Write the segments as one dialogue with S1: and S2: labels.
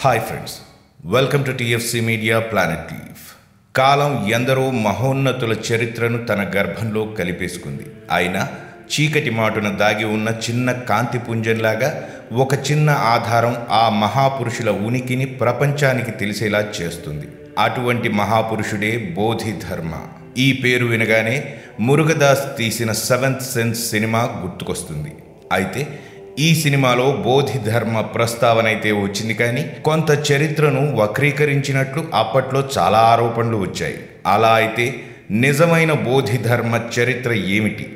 S1: Hi friends, welcome to TFC media planet leaf. కాలం ఎందరో మహోన్నతుల చరిత్రను తన గర్భంలో కలిపేసుకుంది. అయినా చీకటి మాటున దాగి ఉన్న చిన్న కాంతి పుంజంలాగా ఒక చిన్న ఆధారం ఆ మహాపురుషుల ఉనికిని ప్రపంచానికి తెలిసేలా చేస్తుంది. అటువంటి మహాపురుషుడే బోధిధర్మ. ఈ పేరు వినగానే మురుగదాస్ తీసిన 7th సెన్స్ సినిమా గుర్తుకొస్తుంది. అయితే ఈ సినిమాలో బోధిధర్మ ప్రస్తావన అయితే వచ్చింది, కానీ కొంత చరిత్రను వక్రీకరించినట్లు అప్పట్లో చాలా ఆరోపణలు వచ్చాయి. అలా అయితే నిజమైన బోధిధర్మ చరిత్ర ఏమిటి?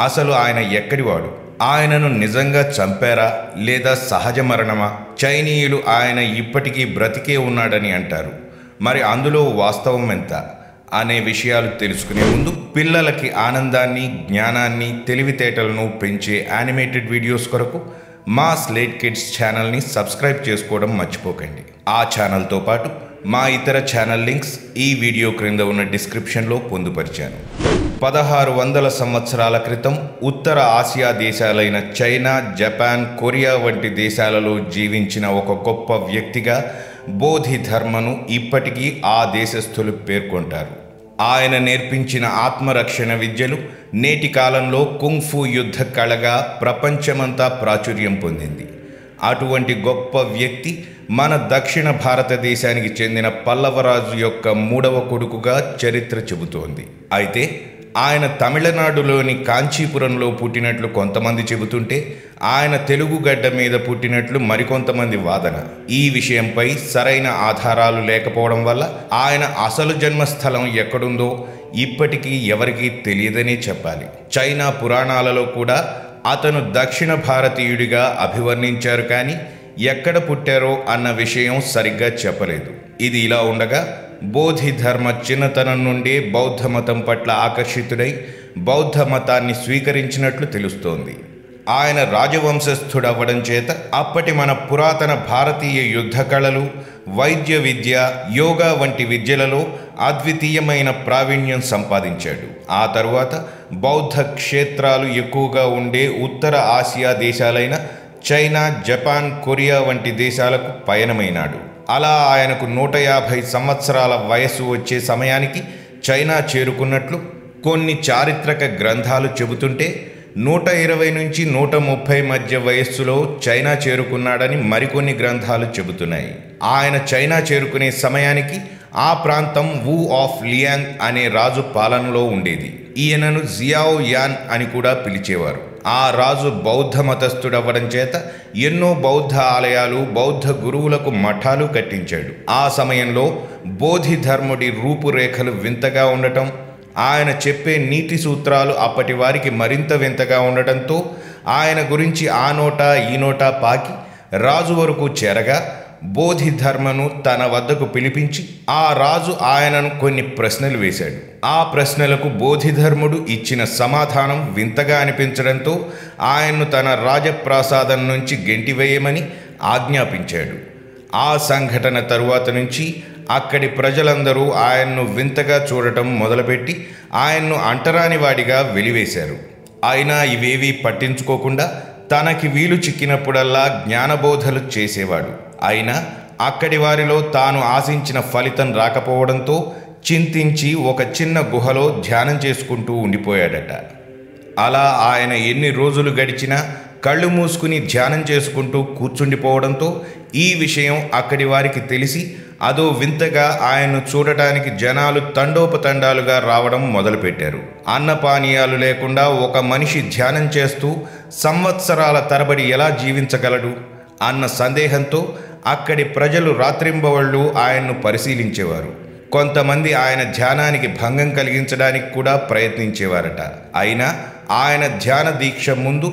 S1: అసలు ఆయన ఎక్కడివాడు? ఆయనను నిజంగా చంపారా లేదా సహజ మరణమా? చైనీయులు ఆయన ఇప్పటికీ బ్రతికే ఉన్నాడని అంటారు. మరి అందులో వాస్తవం ఎంత అనే విషయాలు తెలుసుకునే ముందు పిల్లలకి ఆనందాన్ని, జ్ఞానాన్ని, తెలివితేటలను పెంచే యానిమేటెడ్ వీడియోస్ కొరకు మా స్లేట్ కిడ్స్ ఛానల్ని సబ్స్క్రైబ్ చేసుకోవడం మర్చిపోకండి. ఆ ఛానల్తో పాటు మా ఇతర ఛానల్ లింక్స్ ఈ వీడియో క్రింద ఉన్న డిస్క్రిప్షన్లో పొందుపరిచాను. 1600 సంవత్సరాల క్రితం ఉత్తర ఆసియా దేశాలైన చైనా, జపాన్, కొరియా వంటి దేశాలలో జీవించిన ఒక గొప్ప వ్యక్తిగా బోధిధర్మను ఇప్పటికీ ఆ దేశస్థులు పేర్కొంటారు. ఆయన నేర్పించిన ఆత్మరక్షణ విద్యలు నేటి కాలంలో కుంగ్ఫు యుద్ధ కళగా ప్రపంచమంతా ప్రాచుర్యం పొందింది. అటువంటి గొప్ప వ్యక్తి మన దక్షిణ భారతదేశానికి చెందిన పల్లవరాజు యొక్క 3వ కొడుకుగా చరిత్ర చెబుతోంది. అయితే ఆయన తమిళనాడులోని కాంచీపురంలో పుట్టినట్లు కొంతమంది చెబుతుంటే, ఆయన తెలుగు గడ్డ మీద పుట్టినట్లు మరికొంతమంది వాదన. ఈ విషయంపై సరైన ఆధారాలు లేకపోవడం వల్ల ఆయన అసలు జన్మస్థలం ఎక్కడుందో ఇప్పటికీ ఎవరికీ తెలియదనే చెప్పాలి. చైనా పురాణాలలో కూడా అతను దక్షిణ భారతీయుడిగా అభివర్ణించారు, కానీ ఎక్కడ పుట్టారో అన్న విషయం సరిగ్గా చెప్పలేదు. ఇది ఇలా ఉండగా బోధిధర్మ చిన్నతనం నుండే బౌద్ధ మతం పట్ల ఆకర్షితుడై బౌద్ధ మతాన్ని స్వీకరించినట్లు తెలుస్తోంది. ఆయన రాజవంశస్థుడవ్వడం చేత అప్పటి మన పురాతన భారతీయ యుద్ధ కళలు, వైద్య విద్య, యోగా వంటి విద్యలలో అద్వితీయమైన ప్రావీణ్యం సంపాదించాడు. ఆ తరువాత బౌద్ధ క్షేత్రాలు ఎక్కువగా ఉండే ఉత్తర ఆసియా దేశాలైన చైనా, జపాన్, కొరియా వంటి దేశాలకు పయనమైనాడు. అలా ఆయనకు 150 సంవత్సరాల వయస్సు వచ్చే సమయానికి చైనా చేరుకున్నట్లు కొన్ని చారిత్రక గ్రంథాలు చెబుతుంటే, 120 నుంచి 130 మధ్య వయస్సులో చైనా చేరుకున్నాడని మరికొన్ని గ్రంథాలు చెబుతున్నాయి. ఆయన చైనా చేరుకునే సమయానికి ఆ ప్రాంతం వు ఆఫ్ లియాంగ్ అనే రాజు పాలనలో ఉండేది. ఈయనను జియాओ యాన్ అని కూడా పిలిచేవారు. ఆ రాజు బౌద్ధ మతస్థుడవ్వడం చేత ఎన్నో బౌద్ధ ఆలయాలు, బౌద్ధ గురువులకు మఠాలు కట్టించాడు. ఆ సమయంలో బోధిధర్ముడి రూపురేఖలు వింతగా ఉండటం, ఆయన చెప్పే నీతి సూత్రాలు అప్పటి వారికి మరింత వింతగా ఉండటంతో ఆయన గురించి ఆ నోటా ఈ నోటా పాకి రాజు వరకు చేరగా బోధిధర్మను తన వద్దకు పిలిపించి ఆ రాజు ఆయనను కొన్ని ప్రశ్నలు వేశాడు. ఆ ప్రశ్నలకు బోధిధర్ముడు ఇచ్చిన సమాధానం వింతగా అనిపించడంతో ఆయన్ను తన రాజప్రాసాదం నుంచి గెంటివేయమని ఆజ్ఞాపించాడు. ఆ సంఘటన తరువాత నుంచి అక్కడి ప్రజలందరూ ఆయన్ను వింతగా చూడటం మొదలుపెట్టి ఆయన్ను అంటరానివాడిగా వెలివేశారు. అయినా ఇవేవీ పట్టించుకోకుండా తనకి వీలు చిక్కినప్పుడల్లా జ్ఞానబోధలు చేసేవాడు. అయినా అక్కడి వారిలో తాను ఆశించిన ఫలితం రాకపోవడంతో చింతించి ఒక చిన్న గుహలో ధ్యానం చేసుకుంటూ ఉండిపోయాడట. అలా ఆయన ఎన్ని రోజులు గడిచినా కళ్ళు మూసుకుని ధ్యానం చేసుకుంటూ కూర్చుండిపోవడంతో ఈ విషయం అక్కడి వారికి తెలిసి అదో వింతగా ఆయన్ను చూడటానికి జనాలు తండోపతండాలుగా రావడం మొదలుపెట్టారు. అన్నపానీయాలు లేకుండా ఒక మనిషి ధ్యానం చేస్తూ సంవత్సరాల తరబడి ఎలా జీవించగలడు అన్న సందేహంతో అక్కడి ప్రజలు రాత్రింబవళ్ళు ఆయన్ను పరిశీలించేవారు. కొంతమంది ఆయన ధ్యానానికి భంగం కలిగించడానికి కూడా ప్రయత్నించేవారట. అయినా ఆయన ధ్యాన దీక్ష ముందు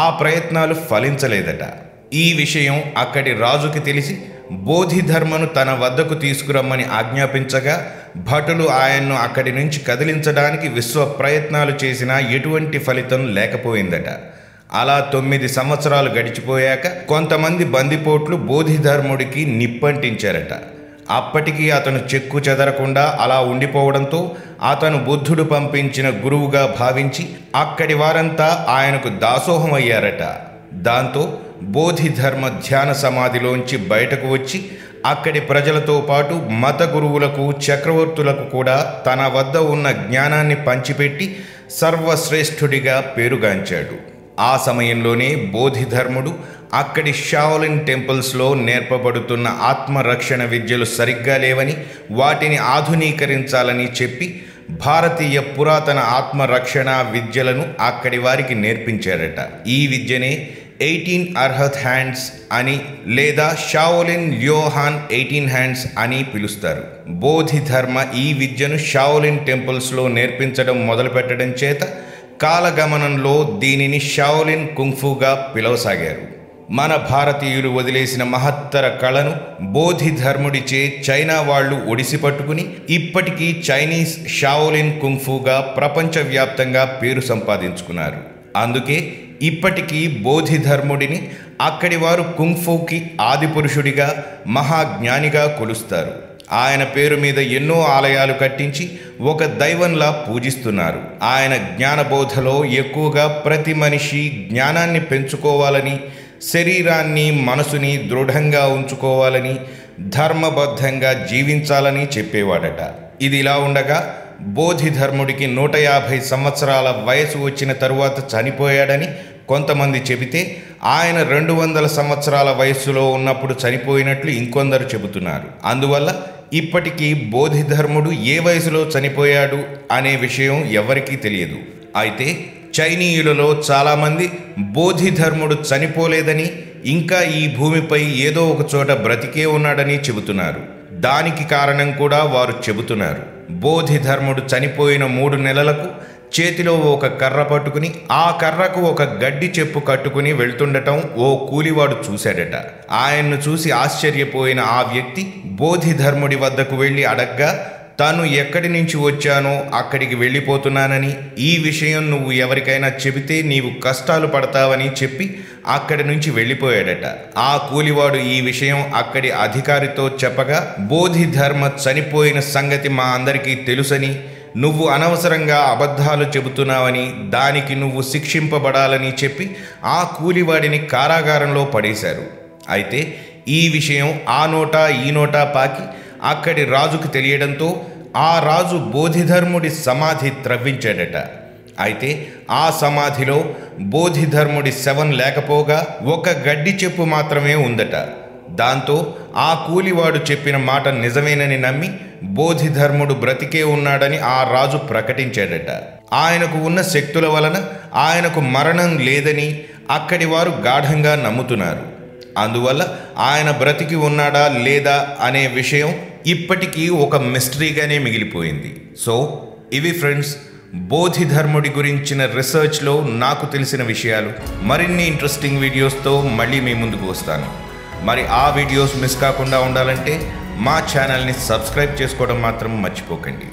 S1: ఆ ప్రయత్నాలు ఫలించలేదట. ఈ విషయం అక్కడి రాజుకి తెలిసి బోధిధర్మను తన వద్దకు తీసుకురమ్మని ఆజ్ఞాపించగా భటులు ఆయన్ను అక్కడి నుంచి కదిలించడానికి విశ్వ ప్రయత్నాలు చేసినా ఎటువంటి ఫలితం లేకపోయిందట. అలా 9 సంవత్సరాలు గడిచిపోయాక కొంతమంది బందిపోట్లు బోధిధర్ముడికి నిప్పంటించారట. అప్పటికీ అతను చెక్కు చెదరకుండా అలా ఉండిపోవడంతో అతను బుద్ధుడు పంపించిన గురువుగా భావించి అక్కడి వారంతా ఆయనకు దాసోహమయ్యారట. దాంతో బోధిధర్మ ధ్యాన సమాధిలోంచి బయటకు వచ్చి అక్కడి ప్రజలతో పాటు మత గురువులకు చక్రవర్తులకు కూడా తన వద్ద ఉన్న జ్ఞానాన్ని పంచిపెట్టి సర్వశ్రేష్ఠుడిగా పేరుగాంచాడు. ఆ సమయంలోనే బోధిధర్ముడు అక్కడి షాఓలిన్ టెంపుల్స్లో నేర్పబడుతున్న ఆత్మరక్షణ విద్యలు సరిగ్గా లేవని వాటిని ఆధునీకరించాలని చెప్పి భారతీయ పురాతన ఆత్మరక్షణ విద్యలను అక్కడి వారికి నేర్పించారట. ఈ విద్యనే 18 అర్హత్ హ్యాండ్స్ అని లేదా షాఓలిన్ ల్యోహాన్ 18 హ్యాండ్స్ అని పిలుస్తారు. బోధిధర్మ ఈ విద్యను షాఓలిన్ టెంపుల్స్లో నేర్పించడం మొదలుపెట్టడం చేత కాలగమనంలో దీనిని షాఓలిన్ కుంగ్ఫుగా పిలవసాగారు. మన భారతీయులు వదిలేసిన మహత్తర కళను బోధిధర్ముడిచే చైనా వాళ్ళు ఒడిసి పట్టుకుని ఇప్పటికీ చైనీస్ షాఓలిన్ కుంగ్ఫుగా ప్రపంచవ్యాప్తంగా పేరు సంపాదించుకున్నారు. అందుకే ఇప్పటికీ బోధిధర్ముడిని అక్కడి వారు కుంగ్ఫుకి ఆదిపురుషుడిగా మహాజ్ఞానిగా కొలుస్తారు. ఆయన పేరు మీద ఎన్నో ఆలయాలు కట్టించి ఒక దైవంలా పూజిస్తున్నారు. ఆయన జ్ఞానబోధలో ఎక్కువగా ప్రతి మనిషి జ్ఞానాన్ని పెంచుకోవాలని, శరీరాన్ని మనసుని దృఢంగా ఉంచుకోవాలని, ధర్మబద్ధంగా జీవించాలని చెప్పేవాడట. ఇది ఇలా ఉండగా బోధిధర్ముడికి 150 సంవత్సరాల వయసు వచ్చిన తరువాత చనిపోయాడని కొంతమంది చెబితే ఆయన 200 సంవత్సరాల వయస్సులో ఉన్నప్పుడు చనిపోయినట్లు ఇంకొందరు చెబుతున్నారు. అందువల్ల ఇప్పటికీ బోధిధర్ముడు ఏ వయసులో చనిపోయాడు అనే విషయం ఎవరికీ తెలియదు. అయితే చైనీయులలో చాలామంది బోధిధర్ముడు చనిపోలేదని, ఇంకా ఈ భూమిపై ఏదో ఒక చోట బ్రతికే ఉన్నాడని చెబుతున్నారు. దానికి కారణం కూడా వారు చెబుతున్నారు. బోధిధర్ముడు చనిపోయిన 3 నెలలకు చేతిలో ఒక కర్ర పట్టుకుని ఆ కర్రకు ఒక గడ్డి చెప్పు కట్టుకుని వెళ్తుండటం ఓ కూలివాడు చూశాడట. ఆయన్ను చూసి ఆశ్చర్యపోయిన ఆ వ్యక్తి బోధిధర్ముడి వద్దకు వెళ్ళి అడగ్గా తాను ఎక్కడి నుంచి వచ్చానో అక్కడికి వెళ్ళిపోతున్నానని, ఈ విషయం నువ్వు ఎవరికైనా చెబితే నీవు కష్టాలు పడతావని చెప్పి అక్కడి నుంచి వెళ్ళిపోయాడట. ఆ కూలివాడు ఈ విషయం అక్కడి అధికారితో చెప్పగా బోధిధర్మ చనిపోయిన సంగతి మా అందరికీ తెలుసని, నువ్వు అనవసరంగా అబద్ధాలు చెబుతున్నావని, దానికి నువ్వు శిక్షింపబడాలని చెప్పి ఆ కూలివాడిని కారాగారంలో పడేశారు. అయితే ఈ విషయం ఆ నోటా ఈ నోటా పాకి అక్కడి రాజుకు తెలియడంతో ఆ రాజు బోధిధర్ముడి సమాధి త్రవ్వించాడట. అయితే ఆ సమాధిలో బోధిధర్ముడి శవం లేకపోగా ఒక గడ్డి చెప్పు మాత్రమే ఉందట. దాంతో ఆ కూలివాడు చెప్పిన మాట నిజమేనని నమ్మి బోధిధర్ముడు బ్రతికే ఉన్నాడని ఆ రాజు ప్రకటించాడట. ఆయనకు ఉన్న శక్తుల వలన ఆయనకు మరణం లేదని అక్కడి వారు గాఢంగా నమ్ముతున్నారు. అందువల్ల ఆయన బ్రతికి ఉన్నాడా లేదా అనే విషయం ఇప్పటికీ ఒక మిస్టరీగానే మిగిలిపోయింది. సో ఇవి ఫ్రెండ్స్, బోధిధర్ముడి గురించిన రీసెర్చ్లో నాకు తెలిసిన విషయాలు. మరిన్ని ఇంట్రెస్టింగ్ వీడియోస్తో మళ్ళీ మీ ముందుకు వస్తాను. మరి ఆ వీడియోస్ మిస్ కాకుండా ఉండాలంటే మా ఛానల్ని సబ్స్క్రైబ్ చేసుకోవడం మాత్రం మర్చిపోకండి.